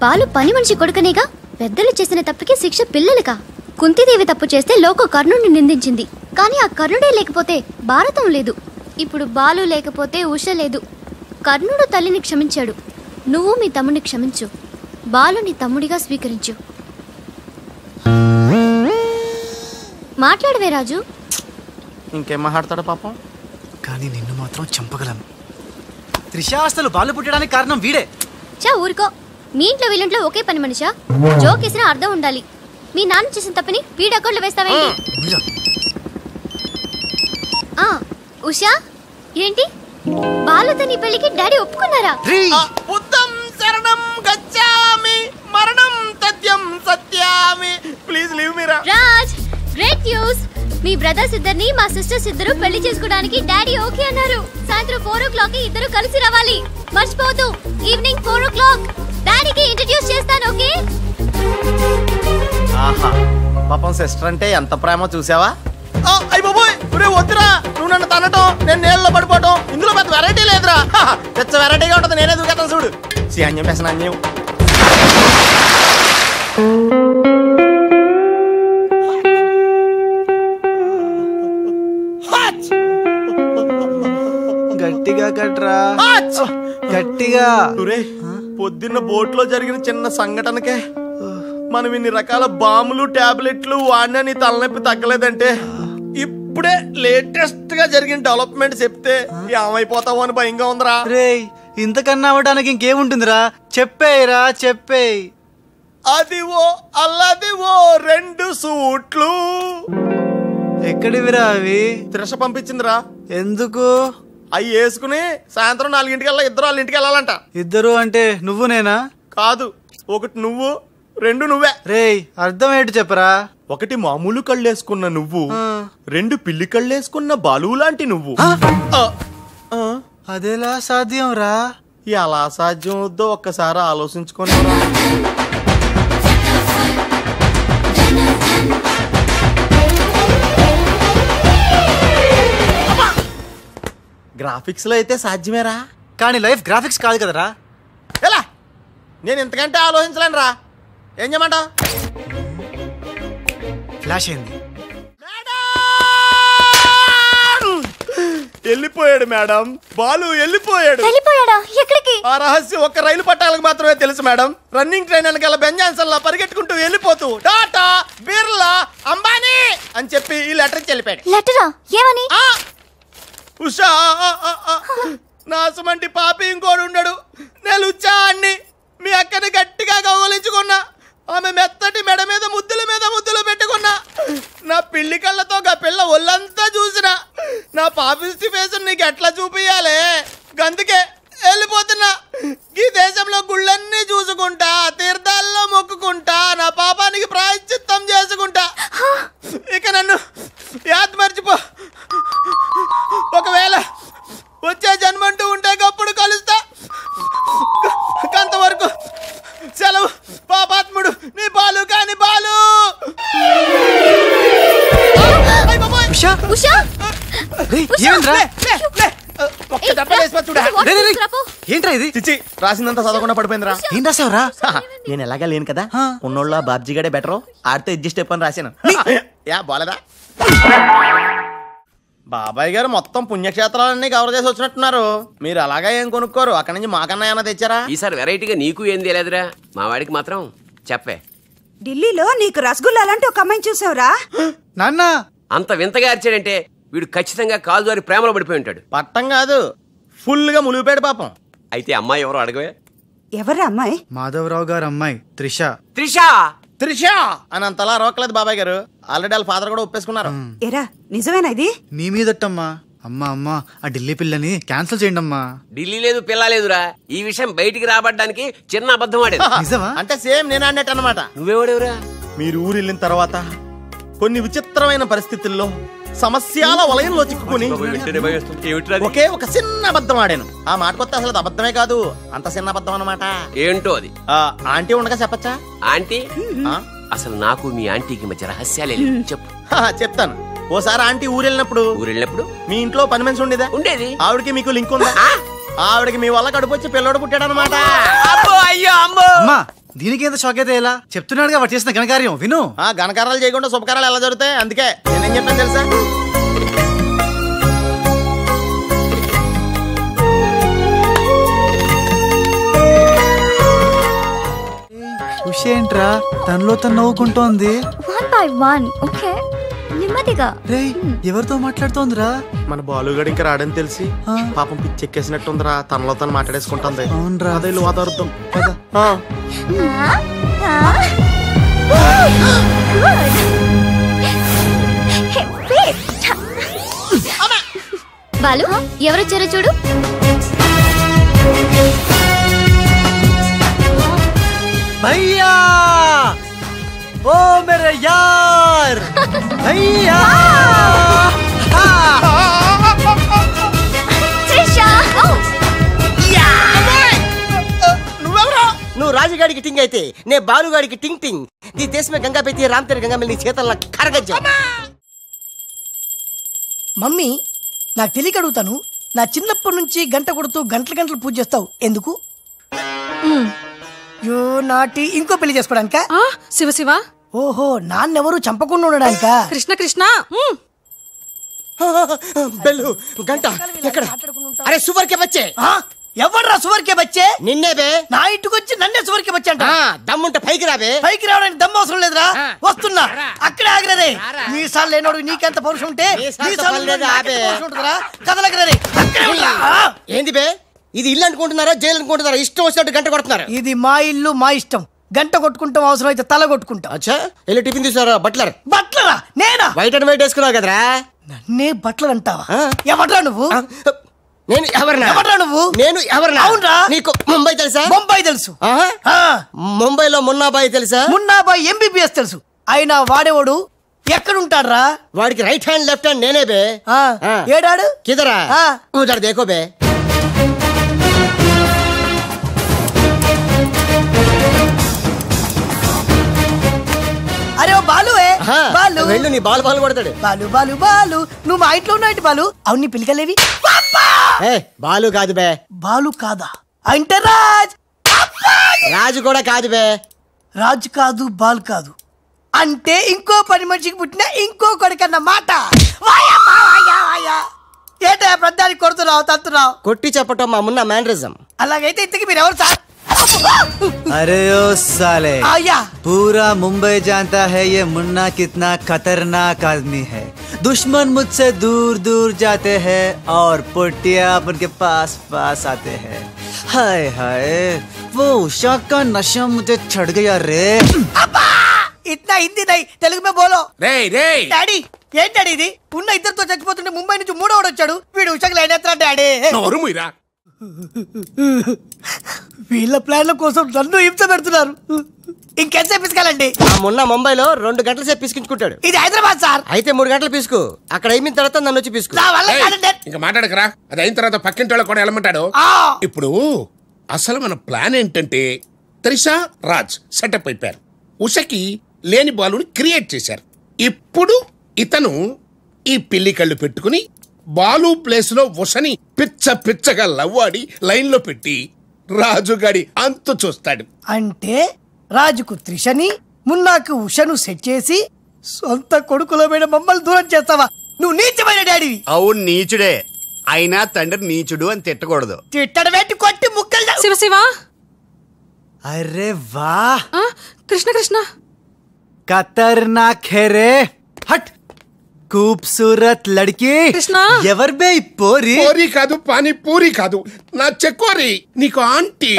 బాలు పని మనిషి కొడుకనేగా. పెద్దలు చేసిన తప్పుకి శిక్ష పిల్లలుగా. కుంతిదేవి తప్పు చేస్తే లోక కర్ణుడిని నిందించింది, కానీ ఆ కర్ణుడే లేకపోతే భారతం లేదు. ఇప్పుడు బాలు లేకపోతే ఉష లేదు. కర్ణుడు తల్లిని క్షమించాడు, నువ్వు మీ తమ్ముడిని క్షమించు. బాలుని తమ్ముడిగా స్వీకరించు. మాట్లాడవే రాజు. ఇంకేం మాట్లాడతాడు పాపం. కానీ నిన్ను మాత్రం చంపగలను. త్రిషా అసలు బాలు పుట్టడానికి కారణం వీడే. చా ఊరుకో. మీ ఇంట్లో వీళ్ళంట్లో ఒకే పని మనిషా? జోక్ వేసిన అర్థం ఉండాలి. మీ నాన్న చేసిన తప్పని వీడి అకౌంట్లో వేస్తావేంటి? ఉషా ఏంటి? బాలుతో నీ పెళ్లికి డాడీ ఒప్పుకున్నారా? బుద్ధం శరణం గచ్చామి, మరణం తథ్యం సత్యామి. ప్లీజ్ లీవ్ మీ రా. Raj, great news. మీ బ్రదర్స్ ఇద్దరిని మా సిస్టర్స్ ఇద్దరు పెళ్లి చేసుకోవడానికి డాడీ ఓకే అన్నారు. సాయంత్రం 4 o'clock ఇద్దరు కలిసి రావాలి. మర్చిపోవద్దు. ఈవినింగ్ 4 o'clock డాడీకి ఇంట్రడ్యూస్ చేస్తాను. ఓకే? ఆహా, పాపం సిస్టర్ అంటే ఎంత ప్రేమో చూసావా? అయ్య బాబోయ్, ఒరే వద్దురా. నువ్వు నన్ను తనటం, నేను నీళ్ళలో పడిపోవటం, ఇందులో పెద్ద వెరైటీ లేదురా. పెద్ద వెరైటీగా ఉంటుంది. నేనే దూకేతాను చూడు. అన్యం పేసిన అన్యం. గట్టిగా కట్రా, గట్టిగా. పొద్దున్న బోట్లో జరిగిన చిన్న సంఘటనకే మనం ఇన్ని రకాల బాంబులు టాబ్లెట్లు వాడినా నీ తలనొప్పి తగ్గలేదంటే, ఇప్పుడే లేటెస్ట్ గా జరిగిన డెవలప్మెంట్ చెప్తే ఏమైపోతావు అని భయంగా ఉందిరా. రేయ్, ఇంతకన్నా అవ్వడానికి ఇంకేముంటుందిరా? చెప్పేయరా, చెప్పేయ్. అదివో అల్లదివో 2 సూట్లు. ఎక్కడివిరా అవి? త్రిష పంపించిందిరా. ఎందుకు? అవి వేసుకుని సాయంత్రం 4 ఇద్దరు వాళ్ళ ఇంటికి వెళ్ళాలంట. ఇద్దరు అంటే నువ్వు నేనా? కాదు, ఒకటి నువ్వు, 2 నువ్వే. రేయ్, అర్థం ఏంటి చెప్పరా? ఒకటి మామూలు కళ్ళేసుకున్న నువ్వు, 2 పిల్లి కళ్ళేసుకున్న బాలు లాంటి నువ్వు. అదెలా సాధ్యం రా? ఎలా సాధ్యం వద్దో ఒక్కసారి ఆలోచించుకొని. గ్రాఫిక్స్ లో అయితే సాధ్యమేరా, కానీ లైఫ్ గ్రాఫిక్స్ కాదు కదరా. ఎలా? నేను ఇంతకంటే ఆలోచించలేను రా. ఏం చేయమంటావు? ఫ్లాష్ అయింది. వెళ్ళిపోయాడు మేడం. బాలు వెళ్ళిపోయాడు. వెళ్ళిపోయాడా? ఎక్కడికి? ఆ రహస్యం ఒక్క రైలు పట్టాలకు మాత్రమే తెలుసు మేడం. రన్నింగ్ ట్రైన్ వెనకాల బెంజాన్సన్ లా పరిగెట్టుకుంటూ వెళ్ళిపోతూ టాటా, బిర్లా, అంబానీ అని చెప్పి ఈ లెటర్ ఇచ్చి వెళ్ళిపోయాడు. లెటరా? ఏమని? ఉషా, నా సుమంటి పాపి ఇంకోడు ఉండడు. నేను లుచ్చాన్ని మీ అక్కని గట్టిగా కౌగలించుకున్నా. ఆమె మెత్తటి మెడ మీద ముద్దులు పెట్టుకున్నా. నా పిల్లి కళ్ళతో గా పిల్ల ఒళ్ళంతా చూసిన. నా పాపిస్టి ఫేస్ నీకు ఎట్లా చూపియాలే? గందుకే వెళ్ళిపోతున్నా. ఈ దేశంలో గుళ్ళన్నీ చూసుకుంటా, తీర్థాల్లో మొక్కుకుంటా, నా పాపానికి ప్రాయశ్చిత్తం చేసుకుంటా. ఇక నన్ను యాద్ మర్చిపో. ఒకవేళ వచ్చే జన్మంటూ ఉంటే గప్పుడు కలుస్తా. అంతవరకు సెలవు. పాపాత్ముడు నీ బాలు కాని బాలు. ఏంట్రా ఇది? చిచ్చి రాసిందంతా చదవకుండా పడిపోయిందిరా. ఏం రాసావురా? నేను ఎలాగా లేను కదా, ఉన్నోళ్ళ బాబ్జీగాడే బెటరు, ఆడితో అడ్జస్ట్ అయిపోయి రాశాను. యా బాలేదా? బాబాయ్ గారు మొత్తం పుణ్యక్షేత్రాలన్నీ కవర్ చేసి వచ్చినట్టున్నారు. మీరు అలాగా ఏం కొనుక్కోరు, అక్కడి నుంచి మాకన్నా ఏమైనా తెచ్చారా? ఈసారి వెరైటీగా నీకు ఏం తెలియదురా, మా వాడికి మాత్రం చెప్పే. ఢిల్లీలో నీకు రసగుల్లా లాంటి ఒక అమ్మాయిని చూసావురా? నాన్న అంత వింతగా అరిచాడంటే వీడు ఖచ్చితంగా కాలు జారి ప్రేమలో పడిపోయి ఉంటాడు. పట్టం కాదు, ఫుల్ గా ములిగిపోయాడు పాపం. అయితే అమ్మాయి ఎవరో అడగవే. ఎవరా అమ్మాయి? మాధవరావు గారు అమ్మాయి త్రిష. త్రిష త్రిష అని అంతలా రోకలేదు బాబాయ్ గారు. ఆల్రెడీ వాళ్ళ ఫాదర్ కూడా ఒప్పేసుకున్నారు. ఏరా నిజమేనా ఇది? నీ మీదట్టమ్మా. అమ్మా అమ్మా ఆ ఢిల్లీ పిల్లని క్యాన్సిల్ చేయండి అమ్మా. ఢిల్లీ లేదు పిల్ల లేదురా, ఈ విషయం బయటికి రాబడ్డానికి చిన్న అబద్ధం ఆడేది. నిజమా? అంటే సేమ్ నేను అన్నట్టు అన్నమాట. నువ్వేవాడేవురా? మీరు ఊరు వెళ్ళిన తర్వాత కొన్ని విచిత్రమైన పరిస్థితుల్లో సమస్యల వలయంలో చిక్కుకుని ఒకే ఒక చిన్న అబద్ధం ఆడాను. ఆ మాట కొత్త అసలు అబద్ధమే కాదు, అంత చిన్న అబద్ధం అన్నమాట. ఏంటో అది? ఆంటీ ఉండగా చెప్పచ్చా? ఆంటీ అసలు నాకు మీ ఆంటీకి మధ్య రహస్యాలే లేవు. చెప్పు. చెప్తాను. ఓసారి ఆంటీ ఊరెళ్ళినప్పుడు మీ ఇంట్లో పని మనిషి ఉండేదా? ఉండేది. ఆవిడకి మీకు లింక్ ఉందా? ఆవిడకి మీ వల్ల కడుపు వచ్చి పిల్లడు పుట్టాడు అనమాట. అమ్మా దీనికి ఎంత షాక్ అయితే ఎలా చెప్తున్నాడుగా వాడు చేసిన ఘనకార్యం విను. ఘనకారాలు చేయకుండా శుభకారాలు ఎలా జరుగుతాయి? అందుకే నేనేం చెప్పాను తెలుసా? ఏంట్రా తనలో తను నవ్వుకుంటోంది. One by one. ఓకే నెమ్మదిగా. రేయ్ ఎవరితో మాట్లాడుతోందిరా? మన బాలుగాడు ఇంకా రాడని తెలిసి పాపం పిచ్చెక్కేసినట్టుందిరా. తనలో తను మాట్లాడేసుకుంటుంది. అవునరా. అదే వాదార్థం. బాలు ఎవరొచ్చారో చూడు. భయ్యా ఓ మేరే యార్ భయ్యా. నువ్వు రాజుగాడికి టింగ్ అయితే నే బాలుగాడికి టింగ్ టింగ్. నీ దేశమే గంగా పెట్టి రామ్ తెర గంగా నీ చేతల్లో కరగజ్జా. మమ్మీ నాకు తెలియక అడుగుతాను, నా చిన్నప్పటి నుంచి గంట కొడుతూ గంటలు గంటలు పూజ చేస్తావు ఎందుకు? యో నాటి ఇంకో పెళ్లి చేసుకోవడానికా? శివ శివ. ఓహో నాన్నెవరు చంపకుండా ఉండడానికా? కృష్ణ కృష్ణ. బెల్లు గంట ఎక్కడ? అరే సువర్కే బచ్చే. ఎవర్రా సువర్కే బచ్చే? నిన్నే బే. నా ఇంటికి వచ్చి నన్నే సువర్కే బచ్చే అంట. దమ్ముంటే పైకి రాబే. పైకి రావడానికి దమ్ము అవసరం లేదురా, వస్తున్నా. అక్కడే ఆగరే. మీసాలు లేనోడు నీకెంత పౌరుషం ఉంటే కదలగరే. ఏంది బే ఇది? ఇల్లు అనుకుంటున్నారా జైలు అనుకుంటున్నారా? ఇష్టం వచ్చినట్టు గంట కొడుతున్నారు. ఇది మా ఇల్లు మా ఇష్టం. గంట కొట్టుకుంటాం, అవసరం అయితే తల కొట్టుకుంటాం. అచ్చా వెళ్ళి టిఫిన్ తీసారా? బట్లర్. బట్లరా? నేనా? వైట్ అండ్ వైట్ వేసుకున్నావు కదరా. నన్నే బట్లర్ అంటావా? ఎవడ్రా నువ్వు? నేను ఎవరినా? ఎవడ్రా నువ్వు? నేను ఎవరినా? అవునరా. నీకు ముంబై తెలుసా? ముంబై తెలుసు. ముంబైలో మున్నాబాయి తెలుసా? మున్నాబాయి ఎంబీబీఎస్ తెలుసు. అయినా వాడేవాడు ఎక్కడుంటాడ్రా? వాడికి రైట్ హ్యాండ్ లెఫ్ట్ హ్యాండ్ నేనే బే. ఏడాడు కిదరా ఉదర్ దేకో బే. అరే ఓ బాలు. బాలు వెళ్ళు, నీ బాలు బాలు కొడతాడు. బాలు బాలు బాలు నువ్వు మా ఇంట్లో ఉన్నావు బాలు. అవును నీ పిలికలేవి? బాలు కాదు బే. బాలు కాదా అంటే రాజ్. రాజు కూడా కాదు బే. రాజు కాదు బాలు కాదు అంటే ఇంకో పని మనిషికి పుట్టిన ఇంకో కొడుకన్న మాట. ఏంటో ప్రధానికి కొడుతున్నావు తంతున్నావు? కొట్టి చెప్పటం మా మున్న మేనరిజం. అలాగైతే ఇంతకి మీరు ఎవరు సార్? अरे ओ साले आया पूरा मुंबई जानता है ये मुन्ना कितना खतरनाक आदमी है। दुश्मन मुझसे दूर दूर जाते हैं और पुटिया उनके पास पास आते हैं। हाय हाय वो उषा का नशा मुझे चढ़ गया रे। इतना हिंदी नहीं तेलुगु में बोलो। రే రే డాడీ ఏం డాడీ ఇది? ఉన్న ఇద్దరితో చచ్చిపోతుంటే ముంబై నుంచి మూడోడు వచ్చాడు, వీడు ఉషకు లైన్ ఎత్తరా డాడీ? నోరు ముయిరా. వీళ్ళ ప్లాన్ల కోసం నన్ను హింస పెడుతున్నారు. ఇంకెంత పిసుకాలండి? మొన్న ముంబైలో 2 గంటల సేపు పిసుకుంటాడు. ఇది హైదరాబాద్ సార్. అయితే 3 గంటలు పిసుకు. అక్కడ అయిన తర్వాత నన్ను వచ్చి పిసుకు. ఇంకా మాట్లాడకరా. అది అయిన తర్వాత పక్కింటి వాళ్ళు కూడా వెళ్ళమంటాడు. ఇప్పుడు అసలు మన ప్లాన్ ఏంటంటే త్రిషా రాజ్ సెటప్ అయిపోయారు. ఉషకి లేని బాలుని క్రియేట్ చేశారు. ఇప్పుడు ఇతను ఈ పిల్లి కళ్ళు పెట్టుకుని బాలు ప్లేస్ లో ఉషని పిచ్చగా లవ్వాడి లైన్ లో పెట్టి రాజుగాడి అంతు చూస్తాడు. అంటే రాజుకు త్రిషని, మున్నాకు ఉషను సెట్ చేసి సొంత కొడుకులో మీద మమ్మల్ని దూరం చేస్తావా? నువ్వు నీచమైన డాడీవి. అవును నీచుడే. అయినా తండ్రి నీచుడు అని తిట్టకూడదు. తిట్టడమేంటి? కొట్టి ముక్కలు. శివ శివ. అరే వా కృష్ణ కృష్ణ. ఖతర్నాక్ హే రే. హట్. खूबसूरत लड़की. कृष्णा ఎవర్ బే పోరి? పోరి కాదు, పానీ పూరి కాదు, నా చెక్కోరి. నీకు ఆంటీ.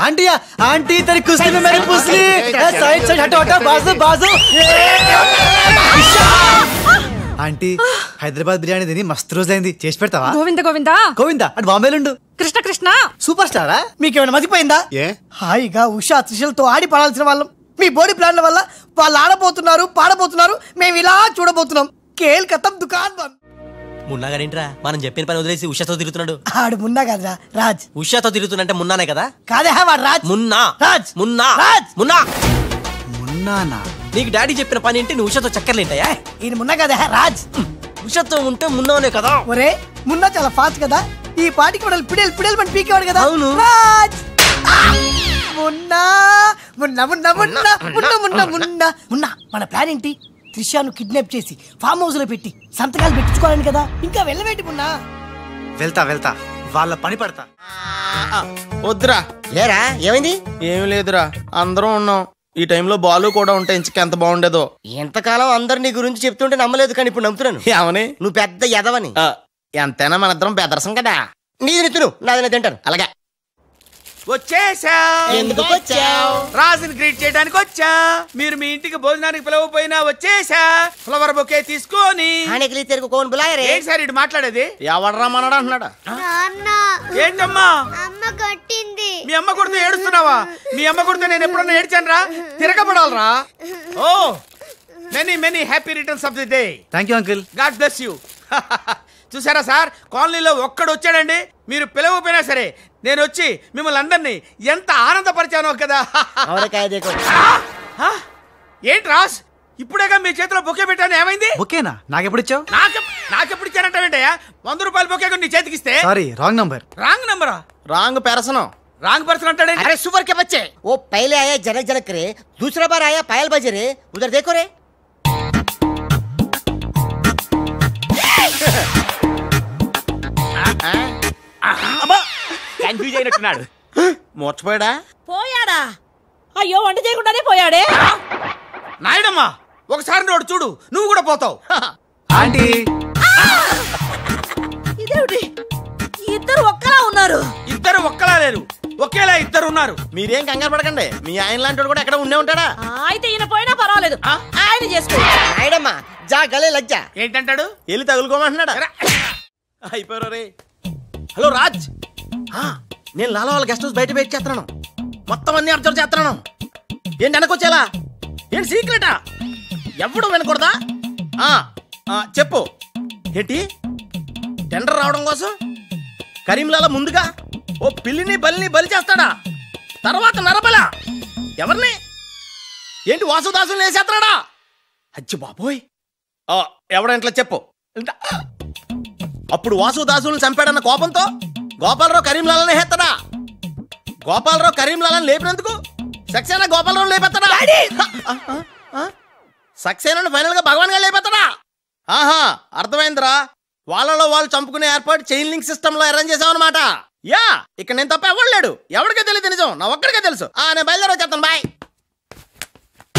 ఆంటీయా? ఆంటీ तेरी कुश्ती में मेरी पुसली. साइड से हटो हटो. बाजू बाजू. ఆంటీ హైదరాబాద్ బిర్యానీ తిని మస్తు రోజైంది. చేసి పెడతావా? గోవింద గోవింద గోవింద అటు బాంబేలుండు. కృష్ణ కృష్ణ. సూపర్ స్టారా? మీకేమైనా మతిపోయిందా? హాయిగా ఉషా త్రిషలతో ఆడి పడాల్సిన వాళ్ళం. మీ బాడీ ప్లాన్ల వల్ల వాళ్ళు ఆడబోతున్నారు, పాడబోతున్నారు. మేము ఇలా చూడబోతున్నాం. కేల్ కతం దుకాన్ బంద్. మున్నాగాడేంట్రా మనం చెప్పిన పని వదిలేసి ఉషాతో తిరుగుతున్నాడు? ఆడు మున్నా కదరా రాజ్. ఉషాతో తిరుగుతున్నంటే మున్నానే కదా? కాదే వాడు రాజ్. మున్నా రాజ్. మున్నా రాజ్. మున్నా మున్నానా? నీకు డాడీ చెప్పిన పని ఏంటి? నువ్వు ఉషాతో చక్కర్లేంటాయా? ఈయన మున్నా కదా రాజ్. ఉషాతో ఉంటే మున్నానే కదా? ఒరే మున్నా చాలా ఫాస్ట్ కదా. ఈ పాటికి వాడు పిడేలు పని పీకేవాడు కదా. అవును. రాజ్. మున్నా మున్నా మున్నా మున్నా మున్నా మున్నా మున్నా మున్నా. మన ప్లాన్ ఏంటి? త్రిషాను కిడ్నాప్ చేసి ఫామ్ హౌస్ లో పెట్టి సంతకాలు పెట్టించుకోవాలని కదా. ఇంకా వెళ్ళవేంటి మున్నా? వెళ్తా వాళ్ళ పని పడతా. వద్దురా. లేరా? ఏమైంది? ఏమి లేదురా, అందరం ఉన్నాం. ఈ టైంలో బాలు కూడా ఉంటే ఇంకెంత బాగుండేదో. ఎంతకాలం అందరు నీ గురించి చెప్తుంటే నమ్మలేదు, కానీ ఇప్పుడు నమ్ముతున్నాను. ఏమని? నువ్వు పెద్ద ఎదవని. ఎంతైనా మన ఇద్దరం బెదరసం కదా. నీది తిను, నాది తింటాను. అలాగే. వచ్చేసా. ఎందుకు వచ్చావు? రాజుని గ్రీట్ చేయడానికి వచ్చా. మీరు మీ ఇంటికి భోజనానికి పిలవపోయినా వచ్చేసా. ఫ్లవర్ బొకే తీసుకొని. ఏంటి సార్ ఇటు మాట్లాడేది? ఎవడరా మనడా అంటున్నాడా? ఏంటమ్మా? అమ్మ కొట్టింది. మీ అమ్మ కొడితే ఏడుస్తున్నావా? మీ అమ్మ కొడితే నేను ఎప్పుడన్నా ఏడ్చాను రా? తిరగబడాలరా? ఓ many many happy returns of the day. Thank you uncle. God bless you. చూసారా సార్, కాలనీలో ఒక్కడు వచ్చాడండి. మీరు పిలవపోయినా సరే నేను వచ్చి మిమ్మల్ని అందరినీ ఎంత ఆనందపరిచానో కదా. ఏంటి రాస్, ఇప్పుడేగా మీ చేతిలో బొకే పెట్టాను, ఏమైంది? బొకేనా? నాకెప్పుడు ఇచ్చావు? నాకెప్పుడు ఇచ్చానంటావేంటయ్యా? 100 రూపాయల బొకే నీ చేతికి ఇస్తే. Sorry, wrong number. రాంగ్ నంబరా? Wrong person. రాంగ్ पर्सन అంటాడే. अरे सुपर के बच्चे, वो पहले आया जनक जनक रे, दूसरा बार आया पायल बजे रे. उधर देखो रे. కన్ఫ్యూజ్ అయినట్టున్నాడు. మోర్చిపోయాడా? పోయాడా? అయ్యో, వంట చేయకుండానే పోయాడే. నాయుడమ్మా, ఒకసారి నోడు చూడు, నువ్వు కూడా పోతావు. ఆంటీ ఇదేమిటి? ఇద్దరు ఒక్కలా ఉన్నారు. ఇద్దరు ఒక్కలా లేరు, ఒకేలా ఇద్దరు ఉన్నారు. మీరేం కంగారు పడకండి, మీ ఆయన లాంటి కూడా ఎక్కడ ఉండే ఉంటాడా. అయితే ఈయన పోయినా పర్వాలేదు, ఆయన చేసుకో. నాయుడమ్మా జా గలే లజ్జా. ఏంటంటాడు? వెళ్ళి తగులుకోమంటున్నాడా? అయిపోయారు రే. హలో రాజ్, నేను లాలా వాళ్ళ గెస్ట్ హౌస్ బయట వెయిట్ చేస్తున్నాను. మొత్తం అన్ని అబ్జర్వ్ చేస్తున్నాను. ఏంటి వెనకొచ్చేలా? ఏంటి సీక్రెటా? ఎవడు వినకూడదా? చెప్పు. ఏంటి టెండర్ రావడం కోసం కరీంలాలా ముందుగా ఓ పిల్లిని బలిని బలి చేస్తాడా? తర్వాత నరబల ఎవరిని? ఏంటి వాసుదాసుని వేసేస్తాడా? అచ్చి బాబోయ్, ఎవడంట్లా చెప్పు. అప్పుడు వాసుదాసుని చంపాడన్న కోపంతో గోపాలరావు కరీంలాలని హేత్తడా? గోపాలరావు కరీంలాలని లేపినందుకు సక్సేనా గోపాలరావు లేపెత్తడా? సక్సేనాను ఫైనల్ గా భగవాన్ గా లేపెత్తడా? ఆహా, అర్థమైందిరా. వాళ్ళలో వాళ్ళు చంపుకునే ఏర్పాటు చైన్ లింక్ సిస్టమ్ లో అరేంజ్ చేసామన్నమాట. యా, ఇక్కడ నేను తప్ప ఎవరు లేడు. ఎవరికే తెలియదు నిజం, నా ఒక్కడికే తెలుసు. నేను బయలుదేరి చెప్తాను. బాయ్.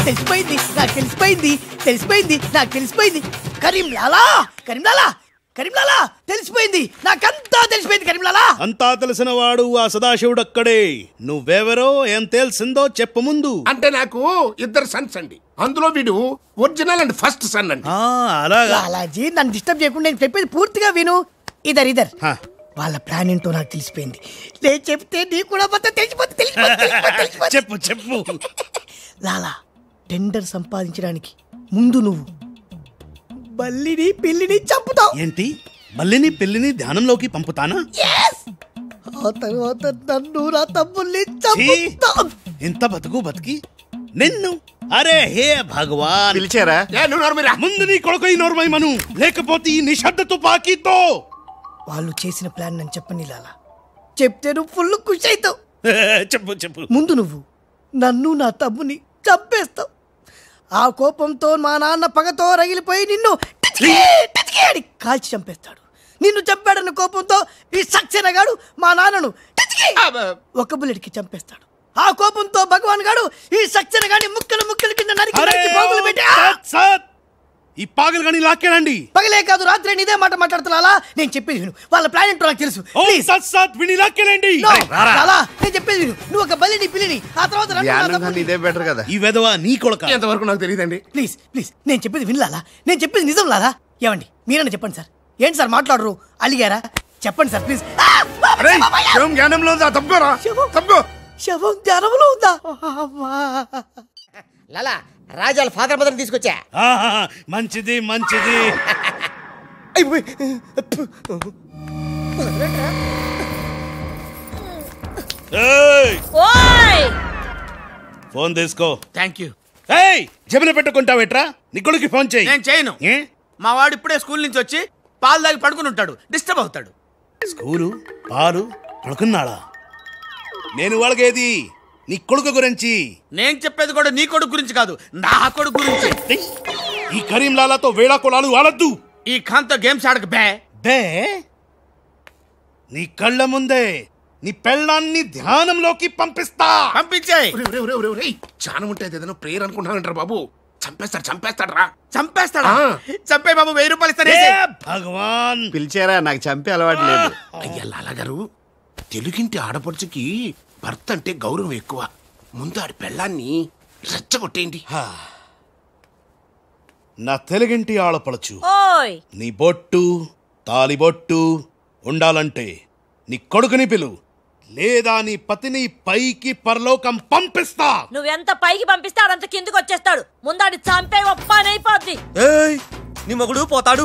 తెలిసిపోయింది నాకు, తెలిసిపోయింది, తెలిసిపోయింది నాకు, తెలిసిపోయింది. కరీంలాలా, కరీంలాలా, కరీంలాలా, తెలిసిపోయింది నాకంతా, తెలిసిపోయింది కరీంలాలా. అంతా తెలిసిన వాడు ఆ సదాశివుడు అక్కడే. నువ్వెవరో ఏం తెలిసిందో చెప్పు ముందు. అంటే నాకు ఇద్దరు సన్స్ అండి, అందులో వీడు ఒరిజినల్ అండ్ ఫస్ట్ సన్ అండి. లాలాజీ, నన్ను డిస్టర్బ్ చేయకుండా నేను చెప్పేది పూర్తిగా విను. ఇదర్ ఇదర్ వాళ్ళ ప్లాన్ ఏంటో నాకు తెలిసిపోయింది. నేను చెప్తే నీకు కూడా మొత్తం తెలిసిపోతుంది. చెప్పు చెప్పు. లాలా, టెండర్ సంపాదించడానికి ముందు నువ్వు బల్లిని పిల్లిని చంపుతావు. ఏంటి? మల్లిని పిల్లిని ధ్యానంలోకి పంపుతానా? ఆ తర్వాత నన్ను నా తమ్ముల్ని చంపుతావు. ఇంత బతికి నిన్ను? అరే హే భగవాన్, పిలిచారా? ముందు నీ కొడుకు ఈ నోర్మై మను, లేకపోతే ఈ నిశ్శబ్ద తుపాకీతో. వాళ్ళు చేసిన ప్లాన్ నన్ను చెప్పని లాలా, చెప్తే నువ్వు ఫుల్ ఖుషి అవుతావు. చెప్పు చెప్పు. ముందు నువ్వు నన్ను నా తమ్ముని చంపేస్తావు. ఆ కోపంతో మా నాన్న పగతో రగిలిపోయి నిన్ను కాల్చి చంపేస్తాడు. నిన్ను చంపాడన్న కోపంతో ఈ సక్సేనా గాడు మా నాన్నను ఒక బుల్లెట్కి చంపేస్తాడు. ఆ కోపంతో భగవాన్ గాడు ఈ సక్సేనా గాని ముక్కలు కింద నరికి పోగులు పెట్టి ఈ పాగలు గాని లాక్కేనండి. పగలే కాదు రాత్రి ఇదే మాట మాట్లాడుతున్నా. నేను చెప్పేది విను, వాళ్ళ ప్లాన్ ఏంటో నాకు తెలుసు. నేను చెప్పేది విను. నువ్వు ఒక బలిని పిల్లిని, ఆ తర్వాత ఇదే బెటర్ కదా. ఈ వెధవ నీ కొడుక. ఎంతవరకు నాకు తెలియదండి. ప్లీజ్ నేను చెప్పేది వినలాలా, నేను చెప్పేది నిజం లాలా. ఏమండి మీరన్నా చెప్పండి సార్. ఏంటి సార్ మాట్లాడరు? అలిగారా? చెప్పండి సార్ ప్లీజ్. శవం ధ్యానంలో ఉందా? లాలా, రాజాల ఫాదర్ మదర్ తీసుకొచ్చా. మంచిది మంచిది. ఫోన్ తీసుకో. Thank you. జమిన పెట్టుకుంటావేట్రా? నీ కొడుకు ఫోన్ చేయి. నేను చేయను. మా వాడు ఇప్పుడే స్కూల్ నుంచి వచ్చి పాలు తాగి పడుకుని ఉంటాడు, డిస్టర్బ్ అవుతాడు. స్కూలు పాలు పడుకున్నాడా? నేను వాళ్ళకేది నీ కొడుకు గురించి. నేను చెప్పేది కూడా నీ కొడుకు గురించి కాదు, నా కొడుకు గురించి. ఈ కరీంలాలాతో వేళా కొలాలు ఆడద్దు. ఈ ఖాన్తో గేమ్స్ ఆడక బే. నీ కళ్ళ ముందే నీ పెళ్ళాన్ని ధ్యానంలోకి పంపించాయి. ధ్యానం ఉంటే ఏదైనా ప్రేయర్ అనుకుంటానంటారు బాబు. చంపేస్తాడు రా. చంపే బాబు, 1000 రూపాయలు ఇస్తానే. భగవాన్, పిలిచారా? నాకు చంపే అలవాటు లేదు. అయ్యా లాలా గారు, తెలుగింటి ఆడపడుచుకి భర్త అంటే గౌరవం ఎక్కువ. ముందు ఆడి పెళ్ళాన్ని రెచ్చగొట్టేయండి. నా తెలుగింటి ఆడపడుచు నీ బొట్టు తాలిబొట్టు ఉండాలంటే నీ కొడుకుని పిలు, లేదా నీ పతిని పైకి పరలోకం పంపిస్తా. నువ్వెంత పైకి పంపిస్తే ఆడంత కిందకి వచ్చేస్తాడు. ముందాడి చంపే ఒప్పనైపోద్ది. నీ మొగుడు పోతాడు.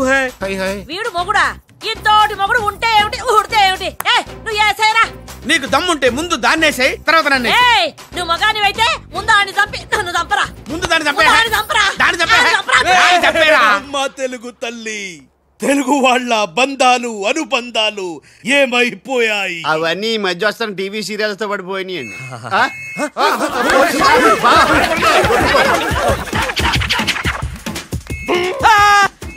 వీడు మొగుడా? ఇంతోటి మొగుడు ఉంటే ఏమిటి, ఊడితే ఏమిటి? నువ్వు ఏసేరా. నీకు దమ్ముంటే ముందు దాన్నేసాయి, తర్వాత నన్ను. నువ్వు మగానివైతే ముందు ఆడిని చంపి నన్ను చంపరా. ముందు దాన్ని చంపరా. అమ్మా తెలుగు తల్లి, తెలుగు వాళ్ళ బంధాలు అనుబంధాలు ఏమైపోయాయి? అవన్నీ ఈ మధ్య వస్తున్న టీవీ సీరియల్స్ తో పడిపోయినాయండి.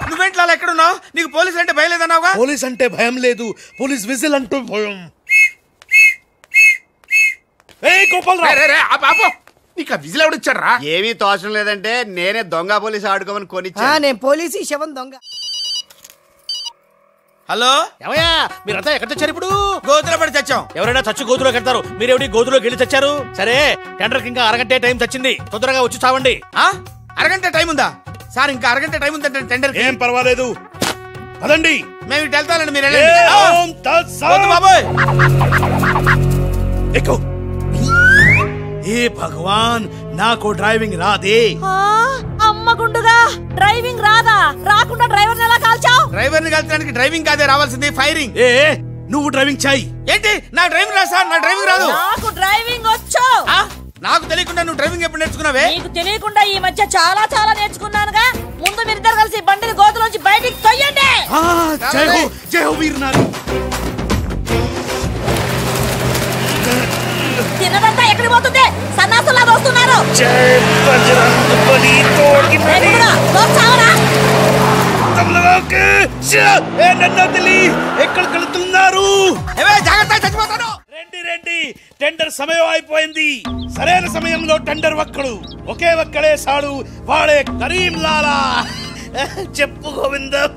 నువ్వేంట్లో ఎక్కడున్నావు? నీకు పోలీసు అంటే భయం లేదన్నావుగా? పోలీస్ అంటే భయం లేదు, పోలీస్ విజిల్ అంటూ భయం. నీకు విజిల్ ఎవడిచ్చారా? ఏమీ తోచడం లేదంటే నేనే దొంగ పోలీసు ఆడుకోమని కొనిచ్చా. నేను పోలీసు, శవం దొంగ. హలో, ఏమయ్యా మీరంతా ఎక్కడ తెచ్చారు? ఇప్పుడు గోతులో పడి తెచ్చాం. ఎవరైనా చచ్చి గోతులో కడతారు, మీరేమిటి గోతులోకి వెళ్ళి తెచ్చారు? సరే, టెండర్కి ఇంకా అరగంటే టైం తెచ్చింది, తొందరగా వచ్చి చావండి. అరగంట టైం ఉందా సార్? ఇంకా అరగంట టైం ఉందంటే టెండర్. ఏం పర్వాలేదు, పదండి. మేము ఇటు వెళ్తానండి, మీరు బాబాయ్ ఎక్కు. ఏ భగవాన్, నాకు డ్రైవింగ్ రాదే. అమ్మగుండుగా డ్రైవింగ్ రాదా? రాకుండా డ్రైవర్ ఎలా కాల్చావు? డ్రైవర్ ని కాల్చడానికి డ్రైవింగ్ కాదే రావాల్సింది, ఫైరింగ్. నువ్వు డ్రైవింగ్ చాయి. ఏంటి? నా డ్రైవింగ్ రా సార్, నా డ్రైవింగ్ రాదు. నాకు డ్రైవింగ్ వచ్చు. నాకు తెలియకుండా నువ్వు డ్రైవింగ్ ఎప్పుడు నేర్చుకున్నావే? నీకు తెలియకుండా ఈ మధ్య చాలా నేర్చుకున్నానుగా. ముందు మీరిద్దరు కలిసి బండిని గోతులోంచి బయటికి తొయ్యండి. జై హో వీరనారి. తిన్నదంతా ఎక్కడికి పోతుంది? సన్నాసులా వస్తున్నారు. ఎక్కడ కలుతున్నారు? చచ్చిపోతాను. రండి, టెండర్ సమయం అయిపోయింది. సరైన సమయంలో టెండర్ ఒక్కడు, ఒకే ఒక్కడే సాడు, వాడే కరీం లాలా. చెప్పు గోవిందం.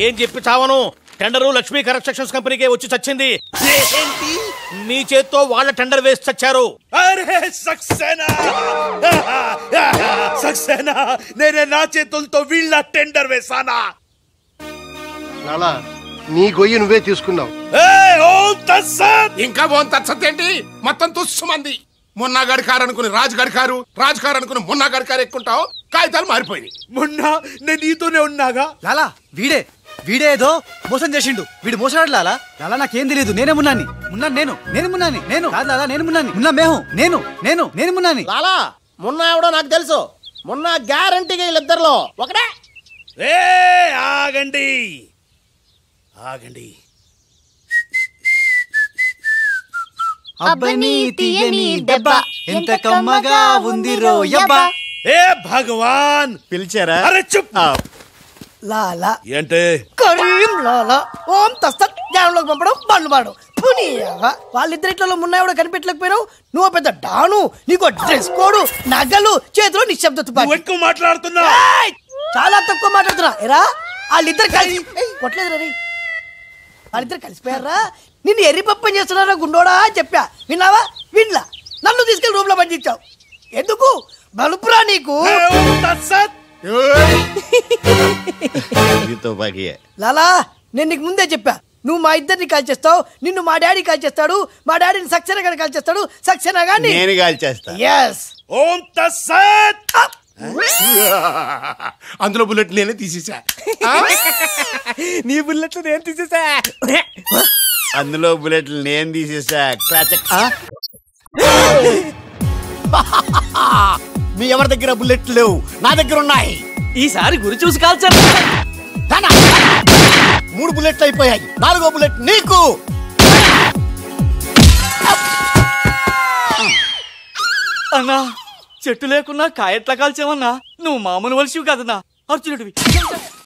ఏం చెప్పి చావను? టెండరు లక్ష్మీ కన్స్ట్రక్షన్స్ కంపెనీకే వచ్చి చచ్చింది. మీ చేత్తో వాళ్ళ టెండర్ వేసి చచ్చారు. అరే సక్సేనా, నేనే నా చేతులతో వీళ్ళ టెండర్ వేసానా? లాలా, నీ గొయ్యి నువ్వే తీసుకున్నావు. ఇంకా ఓం తత్సత్ ఏంటి? మొత్తం తుస్సుమంది. మొన్నా గడికారు అనుకుని రాజు గడికారు, రాజు కారు అనుకుని మొన్నా గడికారు ఎక్కుంటావు. కాగితాలు మారిపోయినాయి. మొన్న నేను నీతోనే ఉన్నాగా. లాలా వీడే ఏదో మోసం చేసిండు. వీడు మోసగాడు లాలా. లాలా నాకేం తెలియదు. నేనే మున్నాని. నేను కాదు లాలా, నేను మున్నాని. మున్నా మేహు నేను మున్నాని. లాలా మున్నా ఎవడో నాకు తెలుసు. మున్నా గ్యారంటీగా వీళ్ళిద్దరిలో ఒకటే. ఆగండి అబ్బని తీయని దెబ్బ ఎంత కమ్మగా ఉంది రోయబ్బా. ఏ భగవాన్ పిలిచారా? అరే చుప్. లాలా ఏంటే కరీం లాలా ఓం తస్తత్ జ్ఞానంలోకి పంపడం బండ్లు పాడు. వాళ్ళిద్దరిట్లో మున్నాయి కనిపెట్టలేకపోయినావు. నువ్వు పెద్ద డాను. నీకు డ్రెస్ కోడ్, నగలు, చేతిలో నిశ్శబ్ద తుపాకీ. ఎక్కువ మాట్లాడుతున్నా. చాలా తక్కువ మాట్లాడుతున్నా. ఎరా వాళ్ళిద్దరు కలిసి కొట్టలేదు రీ. వాళ్ళిద్దరు కలిసిపోయారా? నిన్ను ఎర్రిపప్పని చేస్తున్నారా గుండోడా అని చెప్పా. విన్నావా? వినలా. నన్ను తీసుకెళ్లి రూమ్ లో పండించావు. ఎందుకు? బలుపురా నీకు. లాలా నేను నీకు ముందే చెప్పా. నువ్వు మా ఇద్దరిని కాల్ చేస్తావు. నిన్ను మా డాడీ కాల్ చేస్తాడు. మా డాడీని సక్సేనా గాని కాల్ చేస్తాడు. సక్సేనా గాని నేను కాల్ చేస్తా. yes ఓం తత్సత్. అందులో బుల్లెట్ నేనే తీసేసా. నీ బుల్లెట్లు నేను తీసేసా. అందులో బుల్లెట్లు నేను తీసేసా. మీ ఎవరి దగ్గర బుల్లెట్లు లేవు, నా దగ్గర ఉన్నాయి. ఈసారి గురి చూసి కాల్చారు. 3 బుల్లెట్లు అయిపోయాయి. 4వ బుల్లెట్ నీకు. అన్నా చెట్టు లేకున్నా కాయట్లా కాల్చావన్నా. నువ్వు మామూలు వలసివి కదన్నా, అర్జునుడివి.